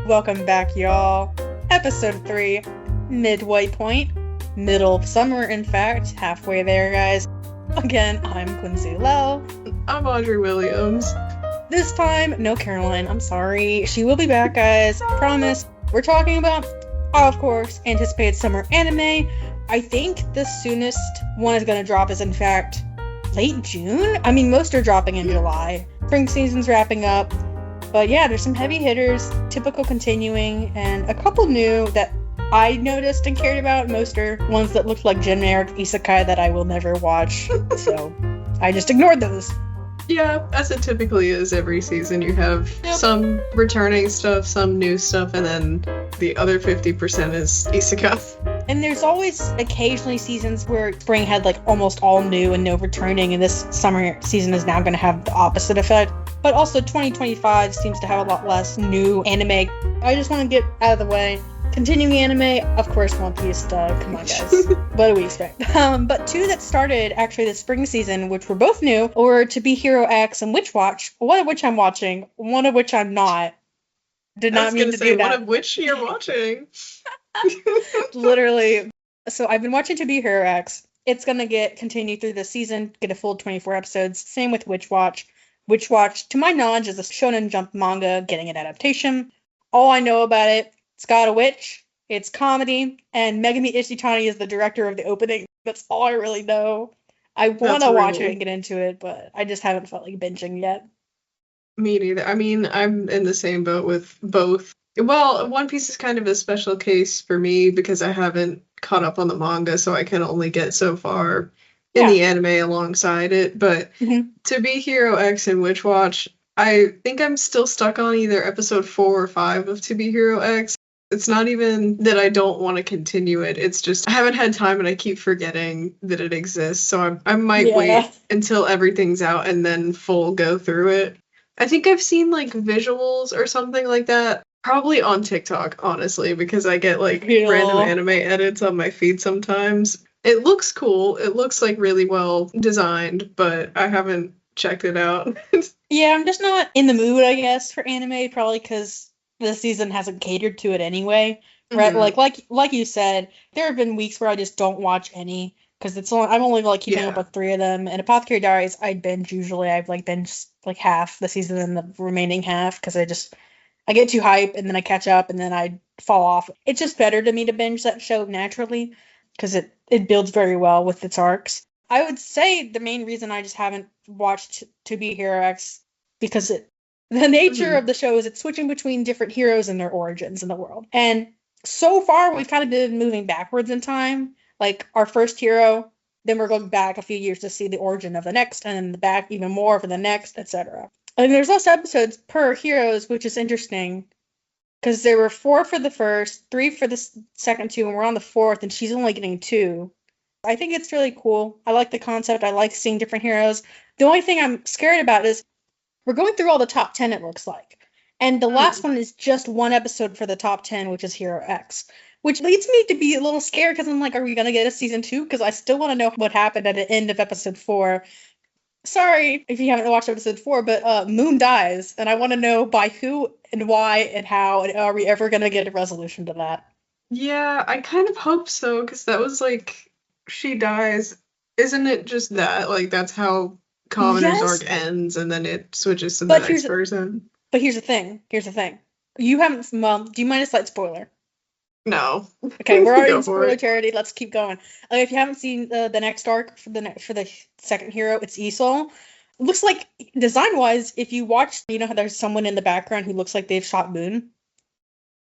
Welcome back, y'all. Episode 3, midway point. Middle of summer, in fact. Halfway there, guys. Again, I'm Quincy Lell. I'm Audrey Williams. This time, no Caroline. I'm sorry. She will be back, guys. Promise. We're talking about, of course, anticipated summer anime. I think the soonest one is going to drop is, in fact, late June? I mean, most are dropping in July. Spring season's wrapping up. But yeah, there's some heavy hitters, typical continuing, and a couple new that I noticed and cared about. Most are ones that looked like generic isekai that I will never watch. So I just ignored those. Yeah, as it typically is every season, you have some returning stuff, some new stuff, and then the other 50% is isekai. And there's always occasionally seasons where spring had like almost all new and no returning, and this summer season is now going to have the opposite effect. But also 2025 seems to have a lot less new anime. I just want to get out of the way. Continuing anime, of course, One Piece. Come on, guys. What do we expect? But two that started actually the spring season, which were both new, were To Be Hero X and Witch Watch. One of which I'm watching, one of which I'm not. Did not mean to do that. One of which you're watching. Literally. So I've been watching To Be Hero X. It's gonna get continued through the season, get a full 24 episodes. Same with Witch Watch. Witch Watch, to my knowledge, is a Shonen Jump manga getting an adaptation. All I know about it, it's got a witch, it's comedy, and Megami Ishitani is the director of the opening. That's all I really know. I want to watch it and get into it, but I just haven't felt like binging yet. Me neither. I mean, I'm in the same boat with both. Well, One Piece is kind of a special case for me because I haven't caught up on the manga, so I can only get so far in the anime alongside it. But To Be Hero X and Witch Watch, I think I'm still stuck on either episode 4 or 5 of To Be Hero X. It's not even that I don't want to continue it. It's just I haven't had time and I keep forgetting that it exists. So I might wait until everything's out and then full go through it. I think I've seen like visuals or something like that. Probably on TikTok, honestly, because I get like random anime edits on my feed sometimes. It looks cool. It looks like really well designed, but I haven't checked it out. Yeah, I'm just not in the mood, I guess, for anime, probably because this season hasn't catered to it anyway. Right? Like you said, there have been weeks where I just don't watch any because I'm only like keeping up with 3 of them. And Apothecary Diaries, I binge usually. I've like binged like half the season and the remaining half because I get too hype and then I catch up and then I fall off. It's just better to me to binge that show naturally because it builds very well with its arcs. I would say the main reason I just haven't watched To Be Hero X because the nature of the show is it's switching between different heroes and their origins in the world. And so far we've kind of been moving backwards in time. Like our first hero, then we're going back a few years to see the origin of the next, and then back even more for the next, etc. And there's less episodes per heroes, which is interesting. Because there were 4 for the first, 3 for the second 2, and we're on the 4th, and she's only getting 2. I think it's really cool. I like the concept. I like seeing different heroes. The only thing I'm scared about is we're going through all the top 10, it looks like. And the last one is just 1 episode for the top 10, which is Hero X. Which leads me to be a little scared because I'm like, are we going to get a season 2? Because I still want to know what happened at the end of episode 4. Sorry if you haven't watched episode 4, but Moon dies, and I want to know by who and why and how, and are we ever going to get a resolution to that? Yeah, I kind of hope so, because that was like, she dies. Isn't it just that? Like, that's how Commoner's arc ends, and then it switches to the next person? But here's the thing. You haven't, well, do you mind a slight spoiler? No. Okay, we're already in spoiler territory. Let's keep going. If you haven't seen the next arc for the second hero, it's Isol. Looks like design-wise, if you watch, you know how there's someone in the background who looks like they've shot Moon.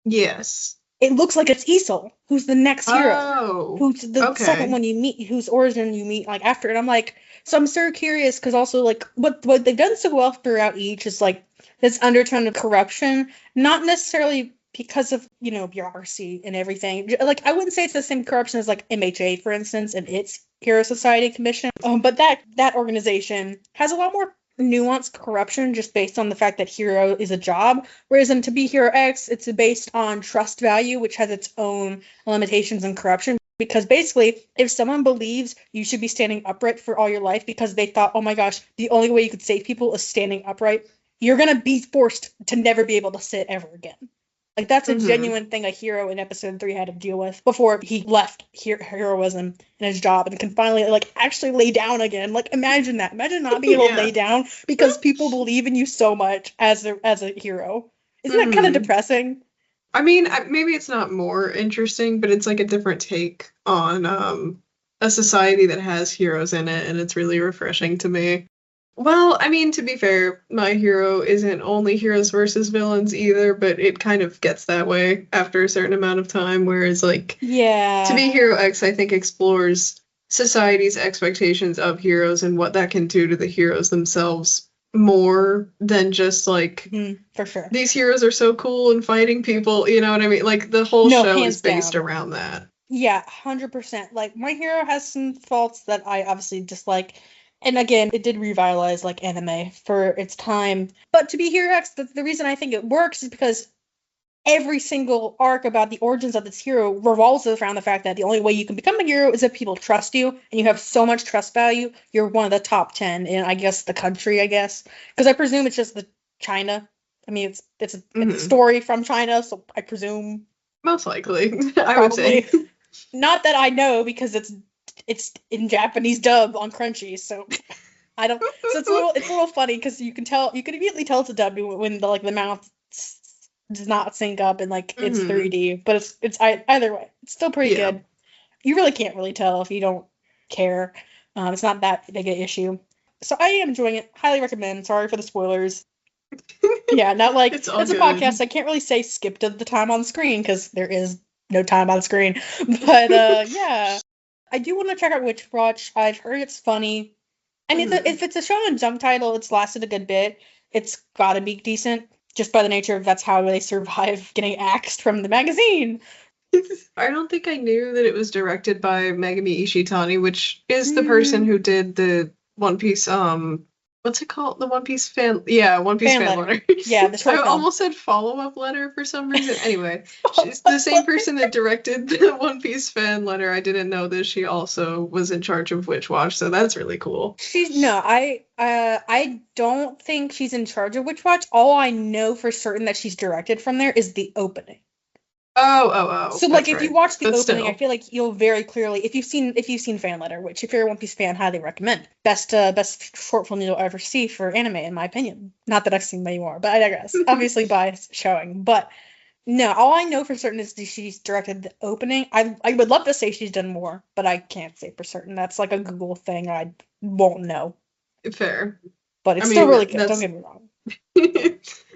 Yes. It looks like it's Isol, who's the next hero. Oh. Who's the second one you meet, whose origin you meet like after. And I'm like, so I'm so curious because also like what they've done so well throughout each is like this undertone of corruption, not necessarily because of, you know, bureaucracy and everything. Like, I wouldn't say it's the same corruption as, like, MHA, for instance, and its Hero Society Commission. But that organization has a lot more nuanced corruption just based on the fact that hero is a job. Whereas in To Be Hero X, it's based on trust value, which has its own limitations and corruption. Because basically, if someone believes you should be standing upright for all your life because they thought, oh my gosh, the only way you could save people is standing upright, you're going to be forced to never be able to sit ever again. Like, that's a genuine thing a hero in episode 3 had to deal with before he left heroism in his job and can finally, like, actually lay down again. Like, imagine that. Imagine not being able to lay down because people believe in you so much as a hero. Isn't that kind of depressing? I mean, maybe it's not more interesting, but it's like a different take on a society that has heroes in it, and it's really refreshing to me. Well, I mean, to be fair, My Hero isn't only heroes versus villains either, but it kind of gets that way after a certain amount of time, whereas, like, To Be Hero X, I think, explores society's expectations of heroes and what that can do to the heroes themselves more than just, like, for sure. These heroes are so cool and fighting people, you know what I mean? Like, the whole show is based around that. Yeah, 100%. Like, My Hero has some faults that I obviously dislike. And again, it did revitalize, like, anime for its time. But To Be Hero X, the reason I think it works is because every single arc about the origins of this hero revolves around the fact that the only way you can become a hero is if people trust you, and you have so much trust value, you're one of the top 10 in, I guess, the country, I guess. Because I presume it's just the China. I mean, it's a story from China, so I presume... Most likely, I would say. Not that I know, because it's in Japanese dub on Crunchy, so I don't. So it's a little funny because you can immediately tell it's a dub when the mouth does not sync up and like it's 3D. But it's either way, it's still pretty good. You really can't really tell if you don't care. It's not that big an issue. So I am enjoying it. Highly recommend. Sorry for the spoilers. Yeah, not like it's a podcast. I can't really say skip to the time on screen because there is no time on screen. But yeah. I do want to check out Witch Watch. I've heard it's funny. I mean, if it's a Shonen Jump title, it's lasted a good bit. It's gotta be decent, just by the nature of that's how they survive getting axed from the magazine. I don't think I knew that it was directed by Megumi Ishitani, which is the person who did the One Piece, what's it called? The One Piece fan... Yeah, One Piece fan letter. Yeah, the short I film. almost said follow-up letter for some reason. Anyway, she's the same person that directed the One Piece fan letter. I didn't know that she also was in charge of Witch Watch, so that's really cool. I don't think she's in charge of Witch Watch. All I know for certain that she's directed from there is the opening. Oh. So, like, if you watch the opening, I feel like you'll very clearly, if you've seen Fan Letter, which if you're a One Piece fan, highly recommend. Best short film you'll ever see for anime, in my opinion. Not that I've seen many more, but I digress. Obviously biased showing, but no, all I know for certain is she's directed the opening. I would love to say she's done more, but I can't say for certain. That's like a Google thing. I won't know. Fair. But it's still really good. Don't get me wrong.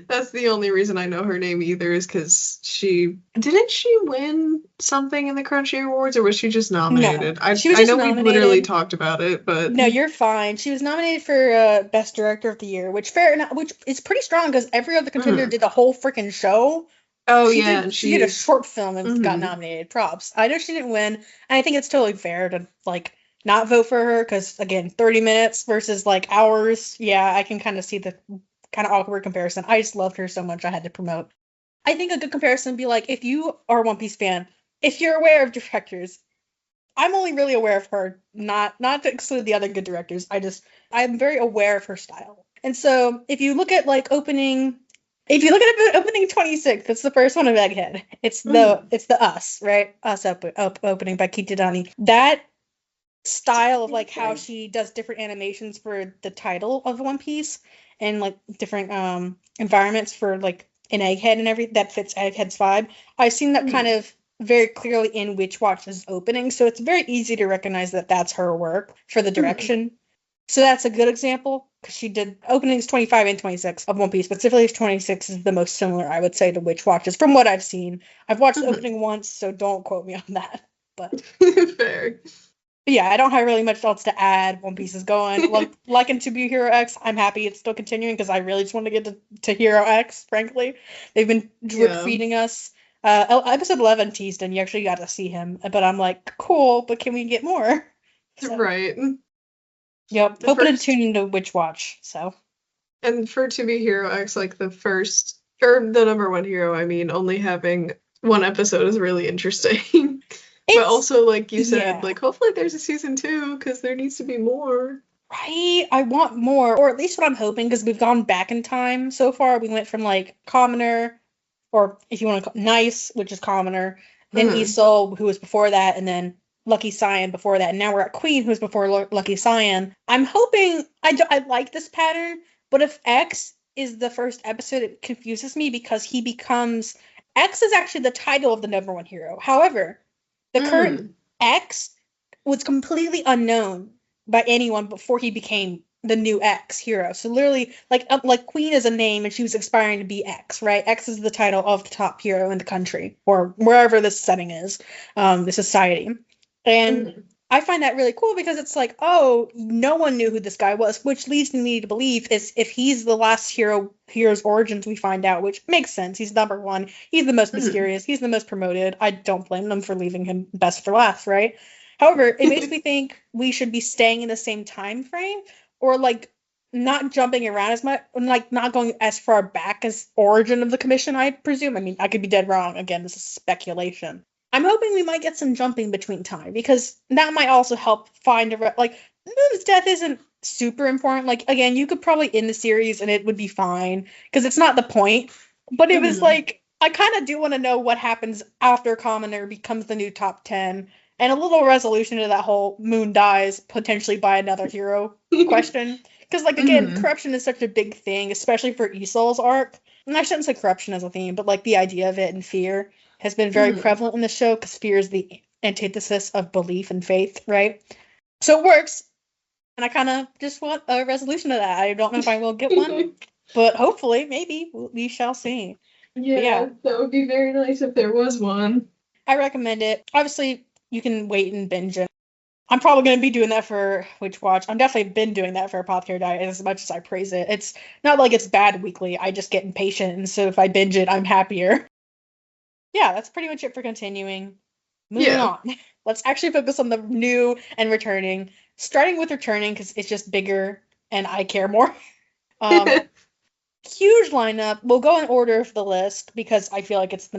That's the only reason I know her name either, is because didn't she win something in the Crunchy Awards, or was she just nominated? No, I know we literally talked about it, but no, you're fine. She was nominated for Best Director of the Year, which fair enough, which is pretty strong because every other contender did a whole freaking show. Oh, she did a short film and got nominated. Props. I know she didn't win, and I think it's totally fair to like not vote for her because again, 30 minutes versus like hours. Yeah, I can kind of see the kind of awkward comparison. I just loved her so much I had to promote. I think a good comparison would be like if you are a One Piece fan, if you're aware of directors, I'm only really aware of her, not to exclude the other good directors. I'm very aware of her style. And so if you look at like opening 26, that's the first one of Egghead. It's the Us, right? Us opening by Kitadani. That style of like how she does different animations for the title of One Piece and like different environments for like an Egghead and everything that fits Egghead's vibe. I've seen that kind of very clearly in Witch Watch's opening, so it's very easy to recognize that that's her work for the direction. So that's a good example because she did openings 25 and 26 of One Piece, but specifically 26 is the most similar, I would say, to Witch Watch's from what I've seen. I've watched the opening once, so don't quote me on that. But fair. But yeah, I don't have really much else to add. One Piece is going. Like in To Be Hero X, I'm happy it's still continuing because I really just want to get to Hero X, frankly. They've been drip feeding us. Episode 11 teased and you actually got to see him. But I'm like, cool, but can we get more? So, right. Yep. Hoping to tune into Witch Watch, so. And for To Be Hero X, like the number one hero, I mean, only having one episode is really interesting. But also, like you said, like hopefully there's a season 2 because there needs to be more. Right? I want more, or at least what I'm hoping, because we've gone back in time so far. We went from like Commoner, or if you want to call Nice, which is commoner, then Isol, who was before that, and then Lucky Cyan before that, and now we're at Queen, who's before Lucky Cyan. I'm hoping I like this pattern, but if X is the first episode, it confuses me because he becomes X is actually the title of the number one hero. However, the current X was completely unknown by anyone before he became the new X hero. So literally, like Queen is a name, and she was aspiring to be X, right? X is the title of the top hero in the country or wherever this setting is, the society. And I find that really cool because it's like, oh, no one knew who this guy was, which leads me to believe is if he's the last hero's origins we find out, which makes sense. He's number one. He's the most mysterious. He's the most promoted. I don't blame them for leaving him best for last, right? However, it makes me think we should be staying in the same time frame or like not jumping around as much, like not going as far back as origin of the commission, I presume. I mean, I could be dead wrong. Again, this is speculation. I'm hoping we might get some jumping between time because that might also help find Moon's death isn't super important. Like, again, you could probably end the series and it would be fine because it's not the point. But it was like, I kind of do want to know what happens after Commoner becomes the new top 10 and a little resolution to that whole Moon dies potentially by another hero question. Because, like, again, corruption is such a big thing, especially for Isol's arc. And I shouldn't say corruption as a theme, but, like, the idea of it and fear has been very prevalent in the show because fear is the antithesis of belief and faith, right? So it works. And I kind of just want a resolution to that. I don't know if I will get one, but hopefully, maybe, we shall see. Yeah, that would be very nice if there was one. I recommend it. Obviously, you can wait and binge it. I'm probably going to be doing that for Witch Watch. I'm definitely been doing that for Apothecary Diet as much as I praise it. It's not like it's bad weekly. I just get impatient, and so if I binge it, I'm happier. Yeah, that's pretty much it for continuing. Moving on. Let's actually focus on the new and returning. Starting with returning, because it's just bigger and I care more. Huge lineup. We'll go in order of the list because I feel like it's the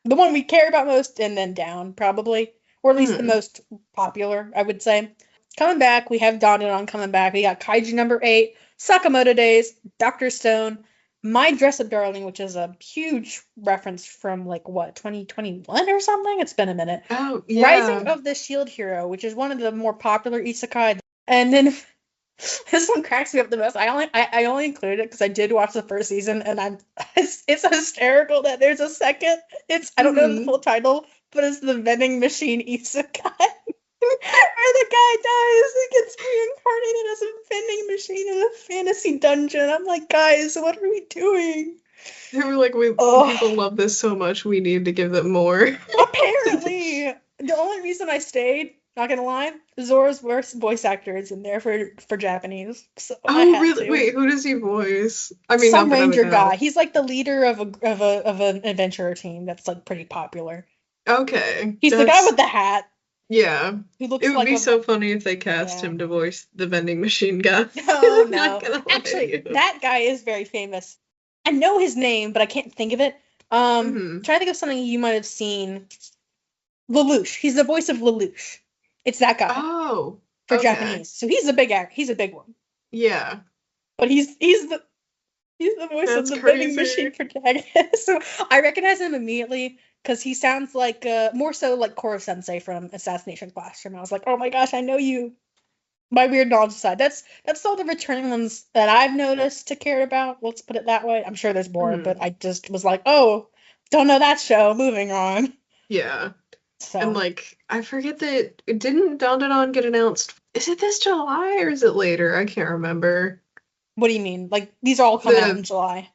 one we care about most, and then down, probably. Or at least the most popular, I would say. Coming back, we have Dandadan coming back. We got Kaiju number 8, Sakamoto Days, Dr. Stone, My Dress Up Darling, which is a huge reference from, 2021 or something? It's been a minute. Oh, yeah. Rising of the Shield Hero, which is one of the more popular isekai. And then this one cracks me up the most. I only included it because I did watch the first season, and it's hysterical that there's a second. I don't know the full title, but it's the vending machine isekai. Where the guy dies and gets reincarnated as a vending machine in a fantasy dungeon. I'm like, guys, what are we doing? They were like, people love this so much, we need to give them more. Apparently. The only reason I stayed, not gonna lie, Zora's voice actor is in there for Japanese. So really? Wait, who does he voice? I mean, some ranger guy. He's like the leader of an adventurer team that's like pretty popular. Okay. He's the guy with the hat. Yeah. It would be so funny if they cast him to voice the vending machine guy. No. Actually, that guy is very famous. I know his name, but I can't think of it. Trying to think of something you might have seen. Lelouch. He's the voice of Lelouch. It's that guy. Oh. For Japanese. So he's a big actor. He's a big one. Yeah. But he's the voice of the vending machine protagonist. So I recognize him immediately because he sounds like more so like Koro Sensei from Assassination Classroom. I was like, oh my gosh, I know you. My weird knowledge aside, that's all the returning ones that I've noticed to care about. Let's put it that way. I'm sure there's more, but I just was like, oh, don't know that show. Moving on. Yeah. So. And I forget that didn't Dandadan get announced? Is it this July or is it later? I can't remember. What do you mean? Like these all come out in July?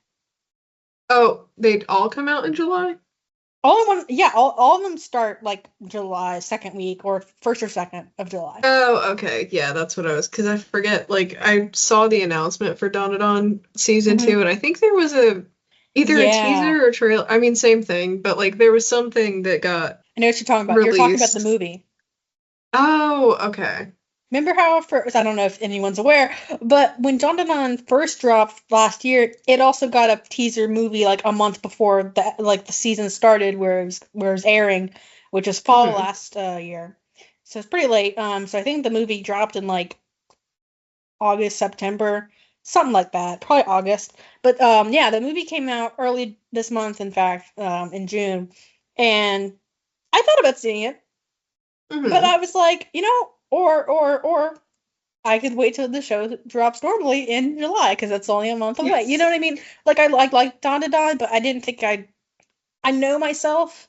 Oh, they'd all come out in July? All of them start like July 2nd week or 1st or 2nd of July. Oh, okay. Yeah, that's what I was, because I forget, I saw the announcement for Dandadan season 2, and I think there was either a teaser or trailer. I mean, same thing, but there was something that got I know what you're talking about. released. You're talking about the movie. Oh, okay. Remember how first, I don't know if anyone's aware, but when Dandadan first dropped last year, it also got a teaser movie a month before the season started, where it was airing, which was fall last year. So it's pretty late. So I think the movie dropped in August, September, something like that, probably August. But yeah, the movie came out early this month, in fact, in June, and I thought about seeing it, but I was like, or I could wait till the show drops normally in July because that's only a month away. You know what I mean? Like I like Dawn to Dawn, but I didn't think I know myself.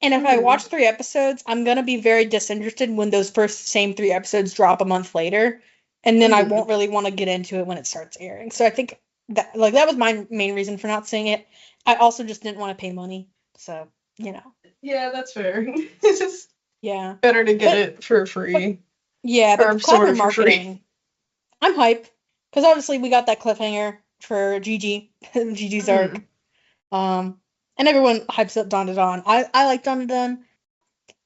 And if I watch 3 episodes, I'm gonna be very disinterested when those first same 3 episodes drop a month later, and then I won't really want to get into it when it starts airing. So I think that that was my main reason for not seeing it. I also just didn't want to pay money, so Yeah, that's fair. It's just yeah, better to get but, it for but free. yeah, Or but sort clever of for free. marketing. I'm hype because obviously we got that cliffhanger for Gigi, Gigi's arc. And everyone hypes up Dawn to Dawn. I like Dawn to Dawn.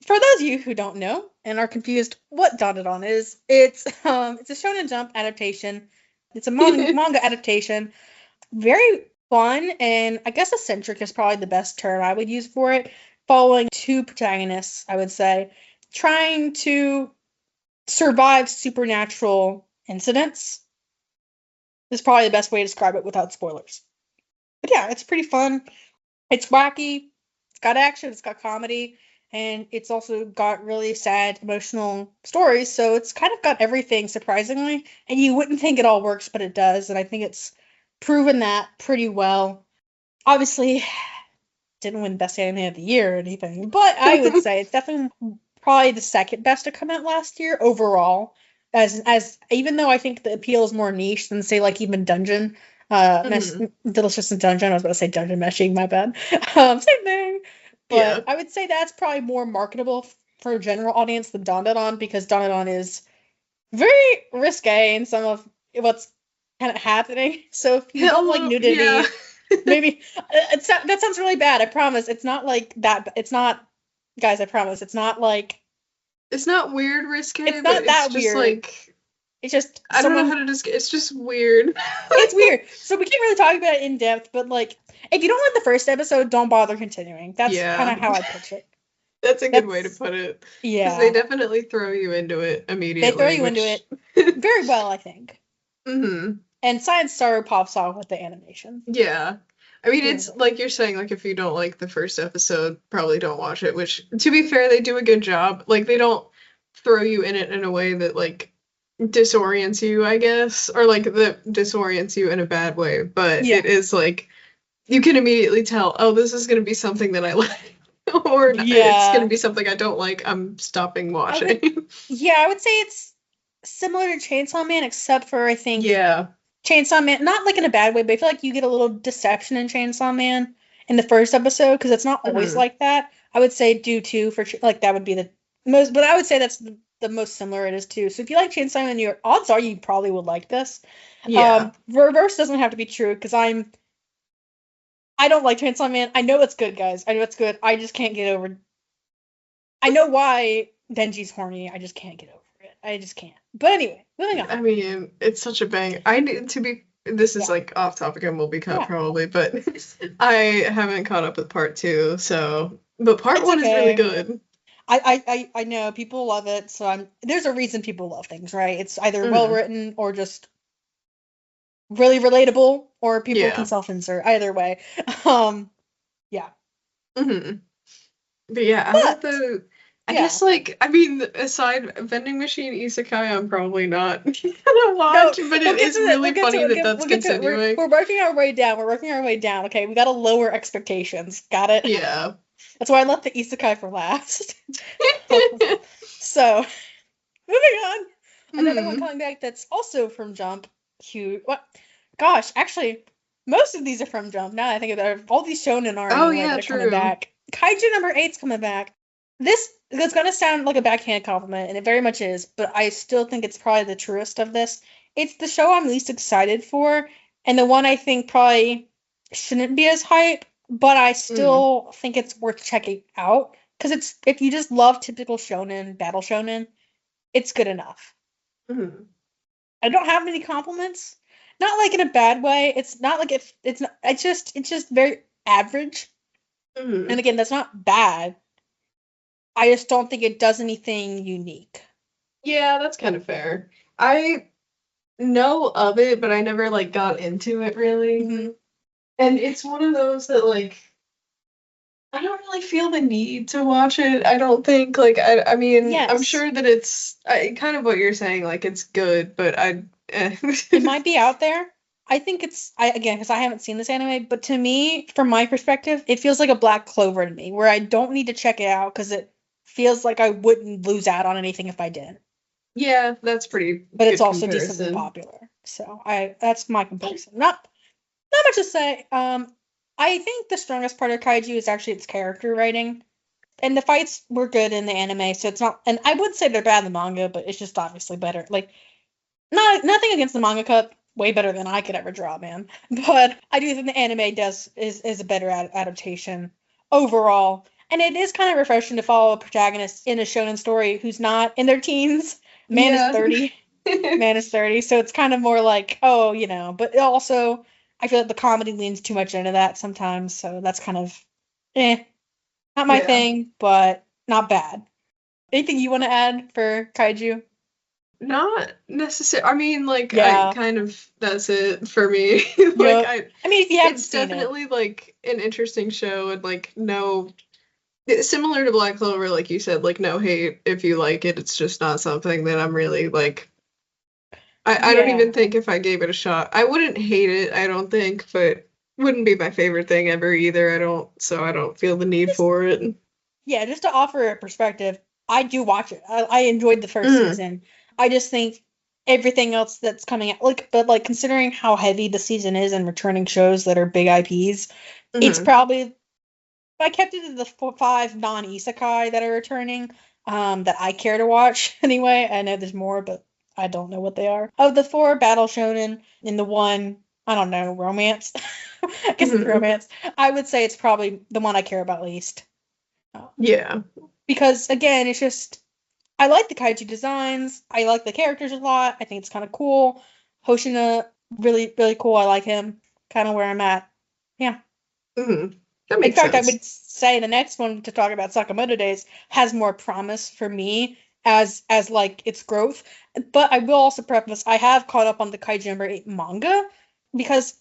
For those of you who don't know and are confused what Dawn to Dawn is, it's a Shonen Jump adaptation. It's a manga adaptation. Very fun and I guess eccentric is probably the best term I would use for it. Following 2 protagonists, I would say, trying to survive supernatural incidents is probably the best way to describe it without spoilers. But yeah, it's pretty fun. It's wacky. It's got action. It's got comedy. And it's also got really sad, emotional stories. So it's kind of got everything, surprisingly. And you wouldn't think it all works, but it does. And I think it's proven that pretty well. Obviously, didn't win Best Anime of the Year or anything. But I would say it's definitely probably the second best to come out last year overall. As even though I think the appeal is more niche than say like even Dungeon, Delicious in Dungeon. I was about to say Dungeon Meshing, my bad. Same thing. But I would say that's probably more marketable for a general audience than Dandadan because Dandadan is very risque in some of what's kind of happening. So if you don't like nudity, maybe that sounds really bad. I promise it's not like that. It's not, guys. I promise it's not like it's not weird risque. It's not that it's just weird. Like it's just I don't know how to describe. It's just weird. It's weird. So we can't really talk about it in depth, but like if you don't like the first episode, don't bother continuing. That's kind of how I pitch it. That's a good way to put it. Yeah. Because they definitely throw you into it immediately. They throw you into it very well, I think. And Science Star pops off with the animation. Yeah. I mean, it's like you're saying, like, if you don't like the first episode, probably don't watch it, which, to be fair, they do a good job. Like, they don't throw you in it in a way that, like, disorients you, I guess, or, like, that disorients you in a bad way, but it is, like, you can immediately tell, oh, this is going to be something that I like, or it's going to be something I don't like, I'm stopping watching. I would say it's similar to Chainsaw Man, except for, I think, Chainsaw Man, not like in a bad way, but I feel like you get a little deception in Chainsaw Man in the first episode because it's not always like that. I would say do too for like that would be the most, but I would say that's the most similar it is too. So if you like Chainsaw Man, your odds are you probably would like this. Reverse doesn't have to be true because I don't like Chainsaw Man. I know it's good, guys. I know it's good. I just can't get over. I know why Denji's horny. I just can't get over it. I just can't. But anyway, moving on. I mean, it's such a bang. I need to be. This is like off topic and will be cut probably, but I haven't caught up with part 2. So, but part 1 is really good. I know people love it. So there's a reason people love things, right? It's either well written or just really relatable, or people can self-insert. Either way, yeah. But yeah, I love the. I guess, like, I mean, aside vending machine isekai, I'm probably not gonna watch, but it is really funny that that's continuing. We're working our way down. Okay, we gotta lower expectations. Got it? Yeah. That's why I left the isekai for last. So, moving on. Another one coming back that's also from Jump. Huge. What? Gosh, actually, most of these are from Jump. Now that I think about it, all these shonen are coming back. Kaiju number 8's coming back. It's gonna sound like a backhanded compliment, and it very much is, but I still think it's probably the truest of this. It's the show I'm least excited for, and the one I think probably shouldn't be as hype, but I still think it's worth checking out, because if you just love typical shonen, battle shonen, it's good enough. I don't have many compliments. Not like in a bad way. It's not like it's just very average. And again, that's not bad. I just don't think it does anything unique. Yeah, that's kind of fair. I know of it, but I never like got into it really. Mm-hmm. And it's one of those that like I don't really feel the need to watch it. I don't think like I mean I'm Yes. sure that it's kind of what you're saying, like it's good, but It might be out there. I think it's again because I haven't seen this anime, but to me, from my perspective, it feels like a Black Clover to me, where I don't need to check it out because it feels like I wouldn't lose out on anything if I did. Yeah, that's pretty But it's good also decently comparison. popular, so that's my comparison. Not much to say. I think the strongest part of Kaiju is actually its character writing, and the fights were good in the anime, so it's not. And I would say they're bad in the manga, but it's just obviously better. Like nothing against the mangaka, way better than I could ever draw, man. But I do think the anime is a better adaptation overall, and it is kind of refreshing to follow a protagonist in a shonen story who's not in their teens. Man is Yeah. 30. Man is 30, so it's kind of more like, oh, but also I feel like the comedy leans too much into that sometimes, so that's kind of not my Yeah. thing, but not bad. Anything you want to add for Kaiju? Not necessarily. I mean, like, I Yeah. kind of, that's it for me. Like, Yep. I mean, if you haven't it's seen it, definitely like an interesting show and like, no, similar to Black Clover, like you said, like, no hate if you like it. It's just not something that I'm really like, I don't yeah. even think if I gave it a shot, I wouldn't hate it, I don't think, but wouldn't be my favorite thing ever either. So I don't feel the need Just for it. yeah, just to offer a perspective, I do watch it. I enjoyed the first Mm, season. I just think everything else that's coming out, but considering how heavy the season is and returning shows that are big IPs, it's mm-hmm. probably if I kept it to the five non-isekai that are returning, that I care to watch anyway. I know there's more, but I don't know what they are. Of the four, Battle Shonen and the one, I don't know, romance. I guess it's Mm-hmm. romance. I would say it's probably the one I care about least. Yeah. Because again, it's just I like the kaiju designs. I like the characters a lot. I think it's kind of cool. Hoshina, really, really cool. I like him. Kind of where I'm at. Yeah. Mm-hmm. That In makes fact, I sense. would say the next one to talk about Sakamoto Days has more promise for me as like its growth. But I will also preface I have caught up on the Kaiju number 8 manga because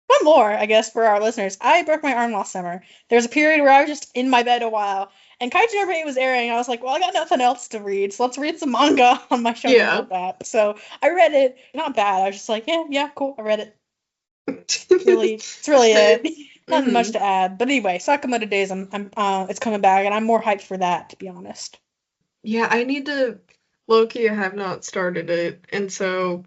one more, I guess, for our listeners. I broke my arm last summer. There was a period where I was just in my bed a while, and Kaiju number 8 was airing. I was like, well, I got nothing else to read, so let's read some manga on my Shonen Yeah. Jump app. So I read it. Not bad. I was just like, yeah, cool. I read it. It's really it. Same. Nothing much Hmm. to add. But anyway, Sakamoto Days, it's coming back, and I'm more hyped for that, to be honest. Yeah, I need to. Loki, I have not started it, and so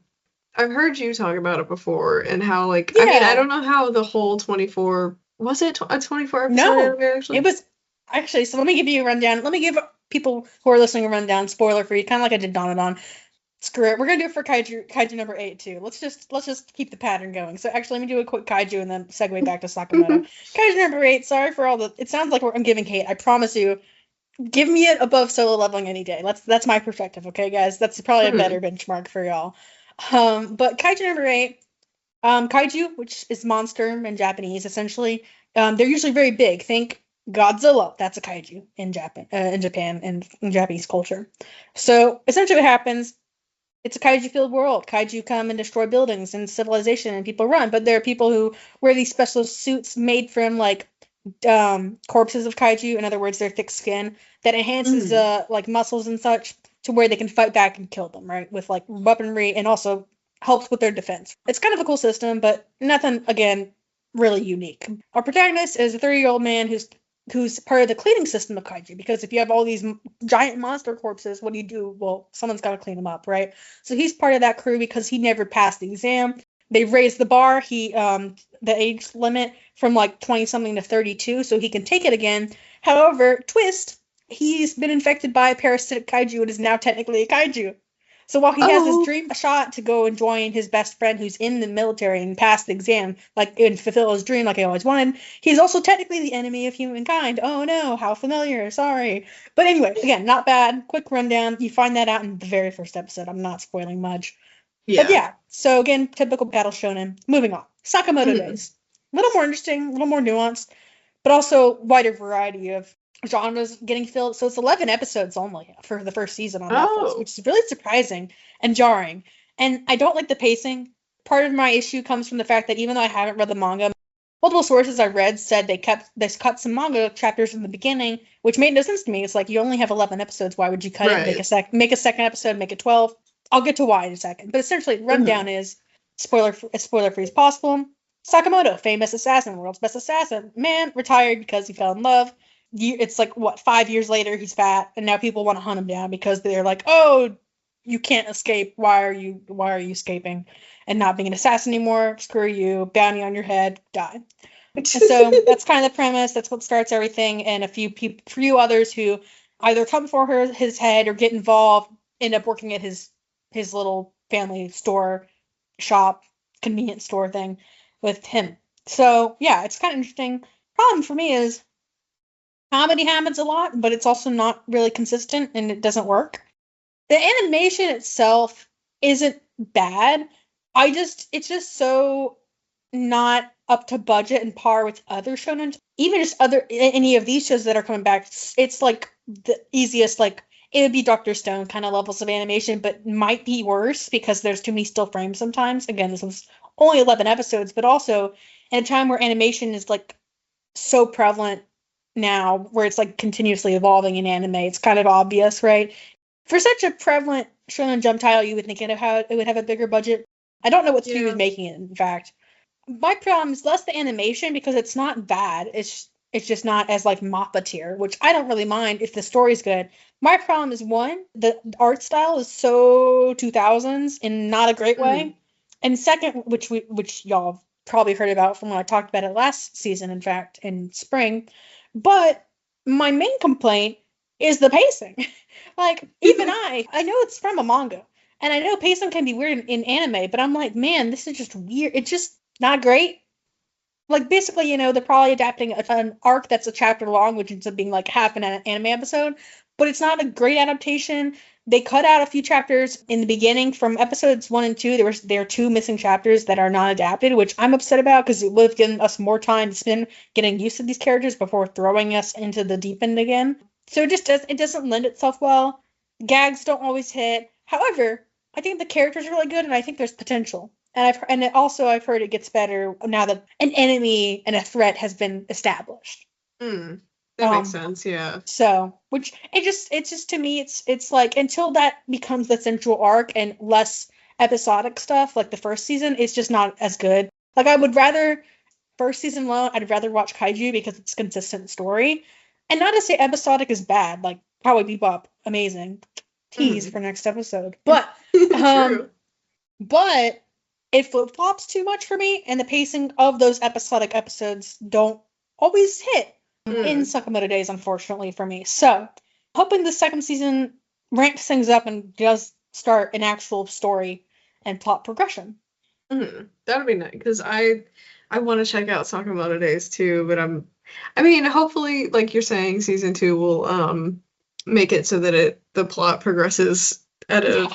I've heard you talk about it before, and how like I mean I Yeah. don't know how the whole 24 was it a 24 episode No, anime it actually? was actually. So let me give you a rundown. Let me give people who are listening a rundown, spoiler free, kind of like I did Don. Screw it. We're gonna do it for kaiju number 8 too. Let's just keep the pattern going. So actually, let me do a quick kaiju and then segue back to Sakamoto. Kaiju number 8. Sorry for all the. It sounds like I'm giving hate. I promise you. Give me it above solo leveling any day. That's my perspective. Okay, guys. That's probably a better Hmm. benchmark for y'all. But kaiju number 8. Kaiju, which is monster in Japanese, essentially. They're usually very big. Think Godzilla. That's a kaiju in Japan. In Japan and in Japanese culture. So essentially, what happens it's a kaiju-filled world. Kaiju come and destroy buildings and civilization, and people run. But there are people who wear these special suits made from corpses of kaiju. In other words, their thick skin that enhances Hmm. like muscles and such to where they can fight back and kill them, right? With like weaponry and also helps with their defense. It's kind of a cool system, but nothing again really unique. Our protagonist is a 30-year-old man who's part of the cleaning system of kaiju because if you have all these giant monster corpses, what do you do? Well, someone's got to clean them up, right? So he's part of that crew because he never passed the exam. They raised the bar. The age limit from like 20 something to 32, so he can take it again. However, twist, he's been infected by a parasitic kaiju and is now technically a kaiju. So while he has his Oh, dream shot to go and join his best friend who's in the military and pass the exam, like and fulfill his dream like he always wanted, he's also technically the enemy of humankind. Oh no, how familiar. Sorry. But anyway, again, not bad. Quick rundown. You find that out in the very first episode. I'm not spoiling much. But yeah. yeah, so again, typical battle shonen. Moving on. Sakamoto Hmm. Days. A little more interesting, a little more nuanced, but also wider variety of genres getting filled. So it's 11 episodes only for the first season on Netflix, Oh, which is really surprising and jarring. And I don't like the pacing. Part of my issue comes from the fact that even though I haven't read the manga, multiple sources I read said they cut some manga chapters in the beginning, which made no sense to me. It's like you only have 11 episodes. Why would you cut it? And make a second episode, make it 12. I'll get to why in a second. But essentially, the rundown is spoiler free as possible. Sakamoto, famous assassin, world's best assassin, man, retired because he fell in love. It's like 5 years later, he's fat, and now people want to hunt him down because they're like, oh, you can't escape. Why are you escaping and not being an assassin anymore? Screw you. Bounty on your head. Die. And so that's kind of the premise. That's what starts everything. And a few others who either come for his head or get involved, end up working at his little family store, shop, convenience store thing with him. So yeah, it's kind of interesting. Problem for me is comedy happens a lot, but it's also not really consistent and it doesn't work. The animation itself isn't bad. It's just so not up to budget and par with other shonen. Even just any of these shows that are coming back, it's like the easiest, like it would be Dr. Stone kind of levels of animation, but might be worse because there's too many still frames sometimes. Again, this was only 11 episodes, but also in a time where animation is like so prevalent now, where it's like continuously evolving in anime, it's kind of obvious, right? For such a prevalent Shonen Jump title, you would think it would have a bigger budget. I don't know what studio is making it, in fact. My problem is less the animation because it's not bad. It's just not as like Mappa tier, which I don't really mind if the story's good. My problem is one, the art style is so 2000s in not a great way. And second, which y'all have probably heard about from when I talked about it last season, in fact, in spring. But my main complaint is the pacing. Like, even I know it's from a manga, and I know pacing can be weird in anime, but I'm like, man, this is just weird. It's just not great. Like, basically, they're probably adapting an arc that's a chapter long, which ends up being like half an anime episode, but it's not a great adaptation. They cut out a few chapters in the beginning from episodes 1 and 2. There are 2 missing chapters that are not adapted, which I'm upset about because it would have given us more time to spend getting used to these characters before throwing us into the deep end again. So it doesn't lend itself well. Gags don't always hit. However, I think the characters are really good, and I think there's potential. And I've heard it gets better now that an enemy and a threat has been established. That makes sense, yeah. So, it's just to me, it's like until that becomes the central arc and less episodic stuff, like the first season, it's just not as good. Like I would rather first season alone, I'd rather watch Kaiju because it's a consistent story, and not to say episodic is bad. Like Cowboy Bebop, amazing. Tease for next episode, but but it flip flops too much for me, and the pacing of those episodic episodes don't always hit in Sakamoto Days, unfortunately for me. So, hoping the second season ramps things up and does start an actual story and plot progression. That would be nice, because I want to check out Sakamoto Days too, but hopefully, like you're saying, season 2 will make it so that the plot progresses at a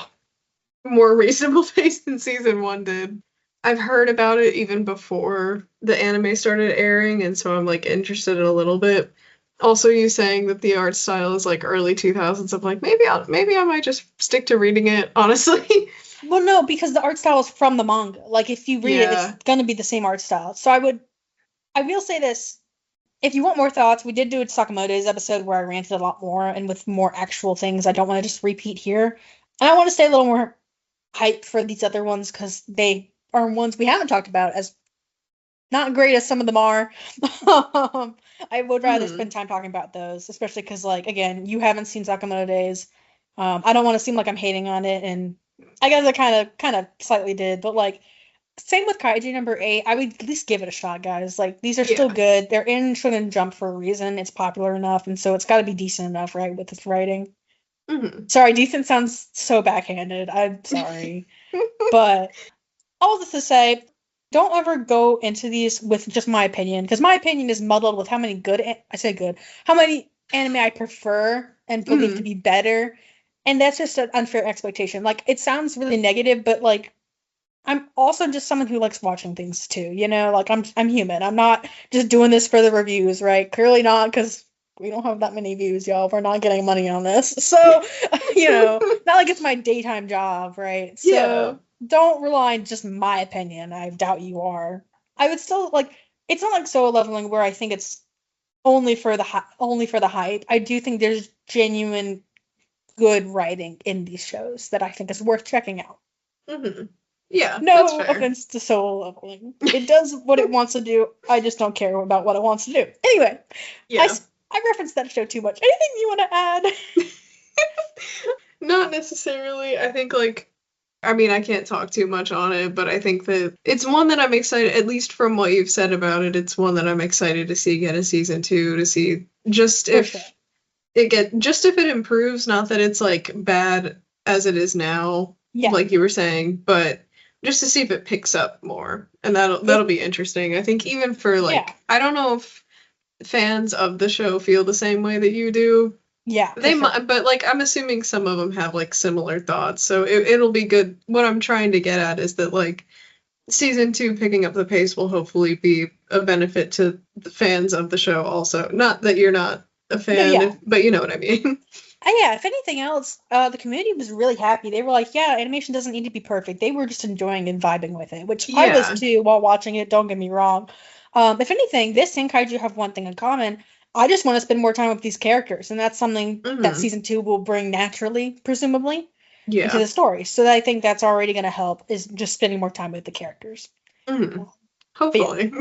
more reasonable pace than season 1 did. I've heard about it even before the anime started airing, and so I'm like interested in a little bit. Also, you saying that the art style is like early 2000s, I'm like, maybe I might just stick to reading it, honestly. Well, no, because the art style is from the manga. Like, if you read it, it's gonna be the same art style. So I will say this. If you want more thoughts, we did do a Sakamoto's episode where I ranted a lot more and with more actual things I don't want to just repeat here. And I want to stay a little more hype for these other ones because they are ones we haven't talked about, as not great as some of them are. I would rather spend time talking about those, especially because, like, again, you haven't seen Sakamoto Days. I don't want to seem like I'm hating on it, and I guess I kind of slightly did, but like, same with Kaiju number 8. I would at least give it a shot, guys. Like, these are still good. They're in Shonen Jump for a reason. It's popular enough, and so it's got to be decent enough, right, with its writing. Sorry, decent sounds so backhanded. I'm sorry. But all this to say, don't ever go into these with just my opinion, because my opinion is muddled with how many how many anime I prefer and believe to be better, and that's just an unfair expectation. Like, it sounds really negative, but like, I'm also just someone who likes watching things too, like I'm human. I'm not just doing this for the reviews, right? Clearly not, because we don't have that many views, y'all. We're not getting money on this. So, not like it's my daytime job, right? So, don't rely on just my opinion. I doubt you are. I would still like. It's not like Solo Leveling where I think it's only for the hype. I do think there's genuine good writing in these shows that I think is worth checking out. Mm-hmm. Yeah, that's No fair. offense to Solo Leveling. It does what it wants to do. I just don't care about what it wants to do. Anyway, Yeah. I referenced that show too much. Anything you want to add? Not necessarily. I think I mean, I can't talk too much on it, but I think that it's one that I'm excited, at least from what you've said about it, it's one that I'm excited to see get a season 2, to see just For if sure. just if it improves, not that it's like bad as it is now, Yeah. like you were saying, but just to see if it picks up more. And that'll be interesting. I think even for Yeah. I don't know if fans of the show feel the same way that you do. Yeah. They sure. might, but I'm assuming some of them have similar thoughts. So it'll be good. What I'm trying to get at is that season 2 picking up the pace will hopefully be a benefit to the fans of the show also. Not that you're not a No, fan, yeah. but you know what I mean. Yeah, if anything else, the community was really happy. They were like, yeah, animation doesn't need to be perfect. They were just enjoying and vibing with it, which I was Yeah. too while watching it, don't get me wrong. If anything, this and Kaiju have one thing in common. I just want to spend more time with these characters, and that's something that Hmm. season 2 will bring naturally, presumably, into Yeah. the story. So I think that's already going to help, is just spending more time with the characters. Hmm. But yeah, Hopefully.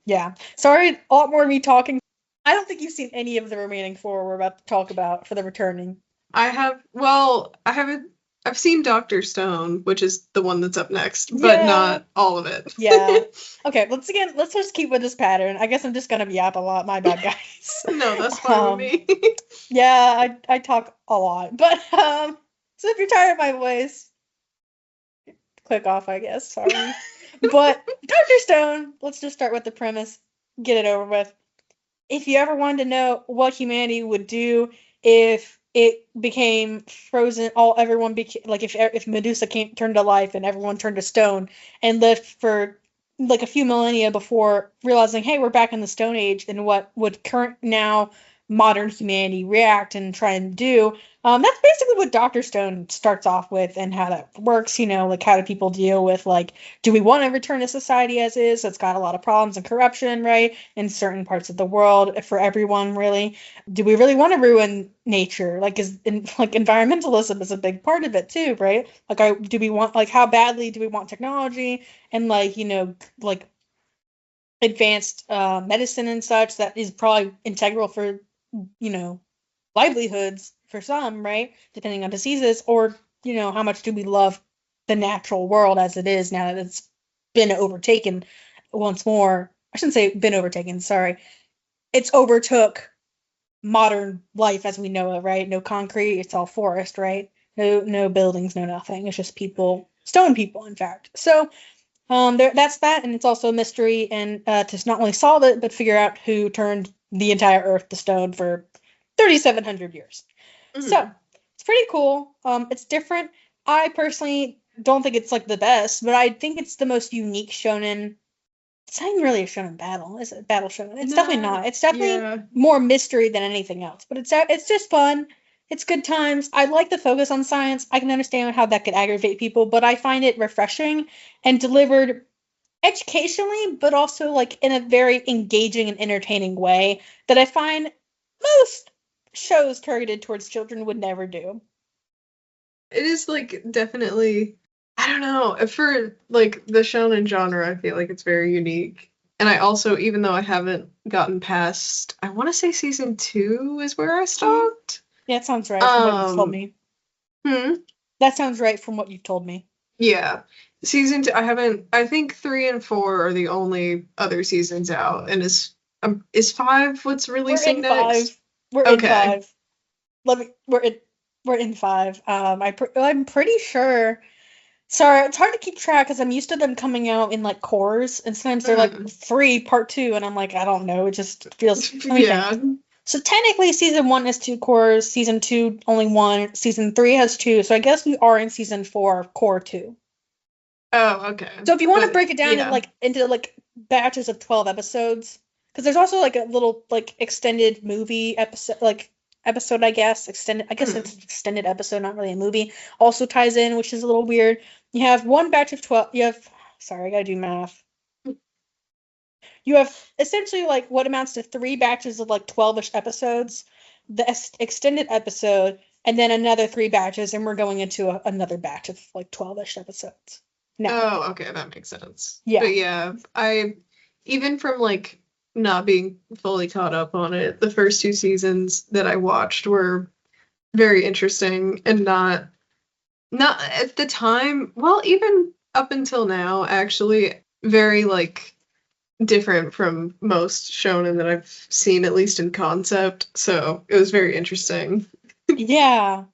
yeah. Sorry, a lot more of me talking. I don't think you've seen any of the remaining 4 we're about to talk about for the returning. I haven't, I've seen Dr. Stone, which is the one that's up next, but Yeah. not all of it. Yeah. Okay, let's just keep with this pattern. I guess I'm just gonna yap a lot. My bad, guys. No, that's fine with Um, me. yeah, I talk a lot. But so if you're tired of my voice, click off, I guess. Sorry. But Dr. Stone, let's just start with the premise. Get it over with. If you ever wanted to know what humanity would do if it became frozen, everyone became like if Medusa came turned to life and everyone turned to stone and lived for like a few millennia before realizing, hey, we're back in the Stone Age, and what would current now modern humanity react and try and do. That's basically what Dr. Stone starts off with and how that works. Like how do people deal with do we want to return to society as is? It's got a lot of problems and corruption, right? In certain parts of the world for everyone, really. Do we really want to ruin nature? Environmentalism is a big part of it too, right? Do we want how badly do we want technology and advanced medicine and such that is probably integral for you know livelihoods for some, right? Depending on diseases, or how much do we love the natural world as it is now that it's been overtaken once more. I shouldn't say been overtaken, sorry. It's overtook modern life as we know it, right? No concrete, it's all forest, right? No buildings, no nothing. It's just people, stone people, in fact. So that's that, and it's also a mystery, and to not only solve it, but figure out who turned the entire Earth to stone for 3,700 years. So Mhm. it's pretty cool. It's different. I personally don't think it's the best, but I think it's the most unique shonen. It's not even really a shonen battle, is it? Battle shonen. It's definitely No, not. It's definitely yeah. more mystery than anything else. But it's just fun. It's good times. I like the focus on science. I can understand how that could aggravate people, but I find it refreshing and delivered educationally, but also in a very engaging and entertaining way that I find most shows targeted towards children would never do. It is definitely, I don't know, for the shonen genre, I feel like it's very unique. And I also, even though I haven't gotten past, I want to say season 2 is where I stopped. Yeah, that sounds right from what you've told Um, me. hmm, That sounds right from what you've told me. yeah. Season 2, I haven't, I think 3 and 4 are the only other seasons out. And is 5 what's We're releasing in five. next? We're in Okay. five. Let me. We're in five. I'm pretty sure. Sorry, it's hard to keep track because I'm used to them coming out in cores, and sometimes they're Mm. 3 part 2, and I'm I don't know. It just feels. Let me think. Yeah. So technically, season 1 has 2 cores. Season 2 only one. Season 3 has 2. So I guess we are in season 4 of core 2. Oh, okay. So if you want to But break it down in yeah. into batches of 12 episodes, because there's also a little extended movie episode episode, I guess. Extended. I guess it's an extended episode, not really a movie. Also ties in, which is a little weird. You have one batch of 12. You have. Sorry, I gotta do math. You have essentially like what amounts to 3 batches of like 12-ish episodes, the extended episode, and then another 3 batches, and we're going into another batch of like 12-ish episodes. Now. Oh, okay, that makes sense. Yeah. But yeah, I even from like not being fully caught up on it, the first 2 seasons that I watched were very interesting and not at the time, well, even up until now, actually very like different from most shonen that I've seen, at least in concept. So it was very interesting. Yeah,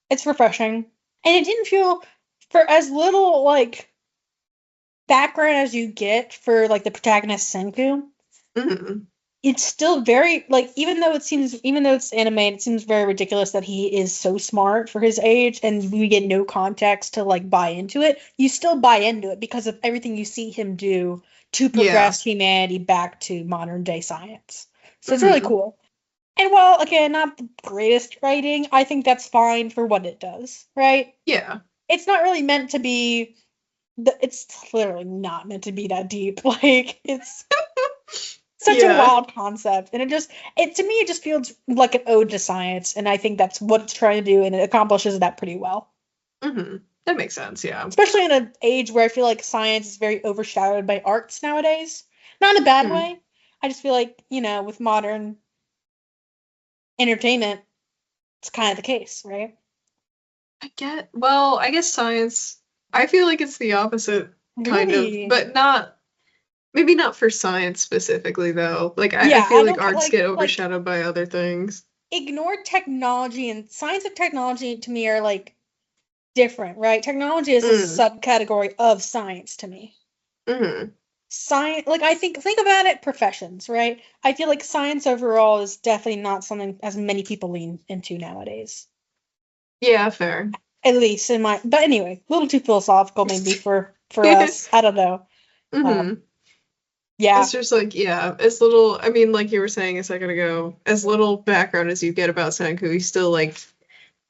it's refreshing. And it didn't feel, for as little like background as you get for like the protagonist Senku, it's still very like even though it's anime, it seems very ridiculous that he is so smart for his age and we get no context to like buy into it. You still buy into it because of everything you see him do to progress humanity back to modern day science. So it's really cool. And while, again, not the greatest writing, I think that's fine for what it does, right? Yeah. It's not really meant to be... It's literally not meant to be that deep. Like, it's such a wild concept. And to me, it just feels like an ode to science. And I think that's what it's trying to do, and it accomplishes that pretty well. That makes sense, yeah. Especially in an age where I feel like science is very overshadowed by arts nowadays. Not in a bad way. I just feel like, with modern entertainment, it's kind of the case, right? I guess science, I feel like it's the opposite, kind of, but maybe not for science specifically, though. Like, I feel like arts get overshadowed by other things. Ignore technology, and science and technology to me are, like, different, right? Technology is a subcategory of science to me. Science, like, I think about it, professions, right? I feel like science overall is definitely not something as many people lean into nowadays. Yeah, fair. At least in my, but anyway, a little too philosophical maybe for us. I don't know. Yeah. It's just like, as little, I mean, like you were saying a second ago, as little background as you get about Senku, he's still like,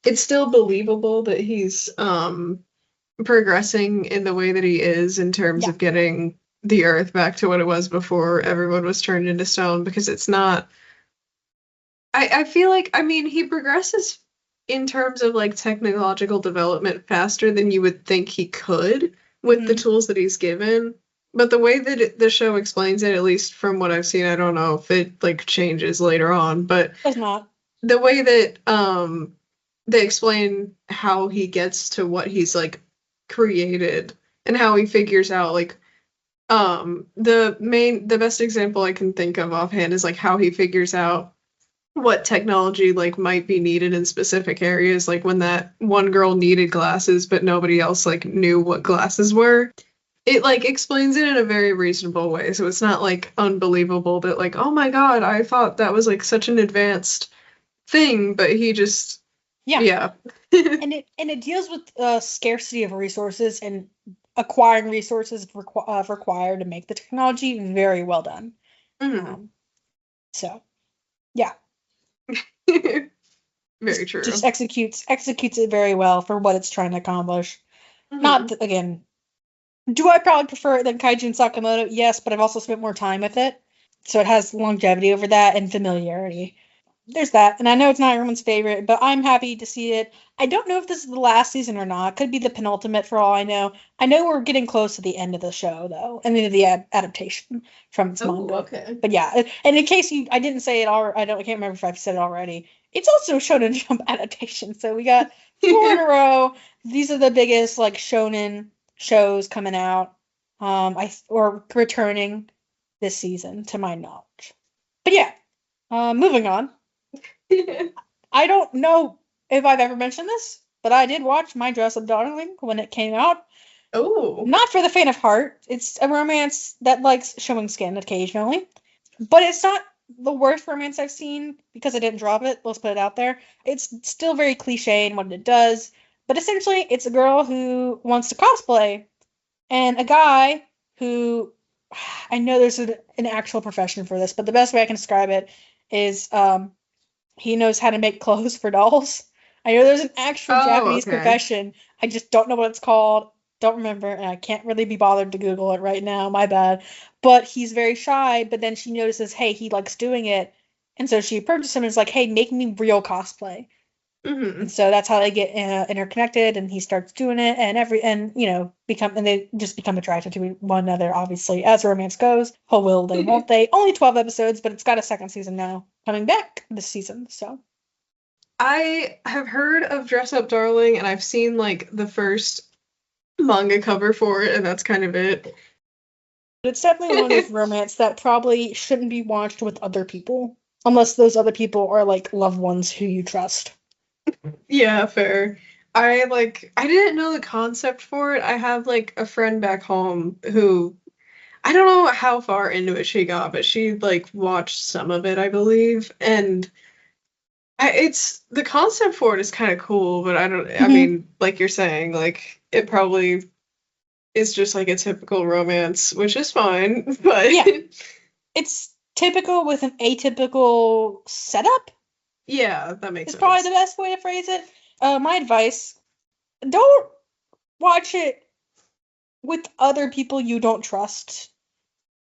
it's still believable that he's progressing in the way that he is in terms of getting the Earth back to what it was before everyone was turned into stone, because it's not, I feel like, I mean, he progresses in terms of like technological development faster than you would think he could with the tools that he's given. But the way that the show explains it, at least from what I've seen, I don't know if it like changes later on, but it's not. The way that they explain how he gets to what he's like created and how he figures out like the best example I can think of offhand is like how he figures out what technology like might be needed in specific areas, like when that one girl needed glasses but nobody else like knew what glasses were. It like explains it in a very reasonable way, so it's not like unbelievable that like, oh my god, I thought that was like such an advanced thing, but he just and it deals with scarcity of resources and acquiring resources required to make the technology very well done. So yeah. Very true. Just executes it very well for what it's trying to accomplish. Not again. Do I probably prefer it than Kaijin Sakamoto? Yes, but I've also spent more time with it, so it has longevity over that and familiarity. There's that, and I know it's not everyone's favorite, but I'm happy to see it. I don't know if this is the last season or not. Could be the penultimate for all I know. I know we're getting close to the end of the show, though, and the adaptation from its manga. Okay. But yeah, and in case I didn't say it already, I can't remember if I've said it already. It's also a Shonen Jump adaptation, so we got 4 in a row. These are the biggest like Shonen shows coming out, or returning this season, to my knowledge. But yeah, moving on. I don't know if I've ever mentioned this, but I did watch My Dress Up Darling when it came out. Oh. Not for the faint of heart. It's a romance that likes showing skin occasionally, but it's not the worst romance I've seen because I didn't drop it. Let's put it out there. It's still very cliche in what it does, but essentially it's a girl who wants to cosplay and a guy who, I know there's an actual profession for this, but the best way I can describe it is he knows how to make clothes for dolls. I know there's an actual Oh, Japanese okay. profession. I just don't know what it's called. Don't remember, and I can't really be bothered to Google it right now. My bad. But he's very shy. But then she notices, hey, he likes doing it, and so she approaches him and is like, hey, make me real cosplay. And Hmm. so that's how they get interconnected, and he starts doing it, and they just become attracted to one another. Obviously, as romance goes, oh will they, won't they? Only 12 episodes, but it's got a second season now coming back this season. So I have heard of Dress Up Darling, and I've seen like the first manga cover for it, and that's kind of it. but it's definitely one of those romance that probably shouldn't be watched with other people, unless those other people are like loved ones who you trust. Yeah, fair. I didn't know the concept for it. I have like a friend back home who I don't know how far into it she got, but she like watched some of it, I believe. And it's the concept for it is kind of cool, but I Hmm. mean, like you're saying, like it probably is just like a typical romance, which is fine, but Yeah, it's typical with an atypical setup. yeah, that makes Is probably the sense. best way to phrase it. My advice: don't watch it with other people you don't trust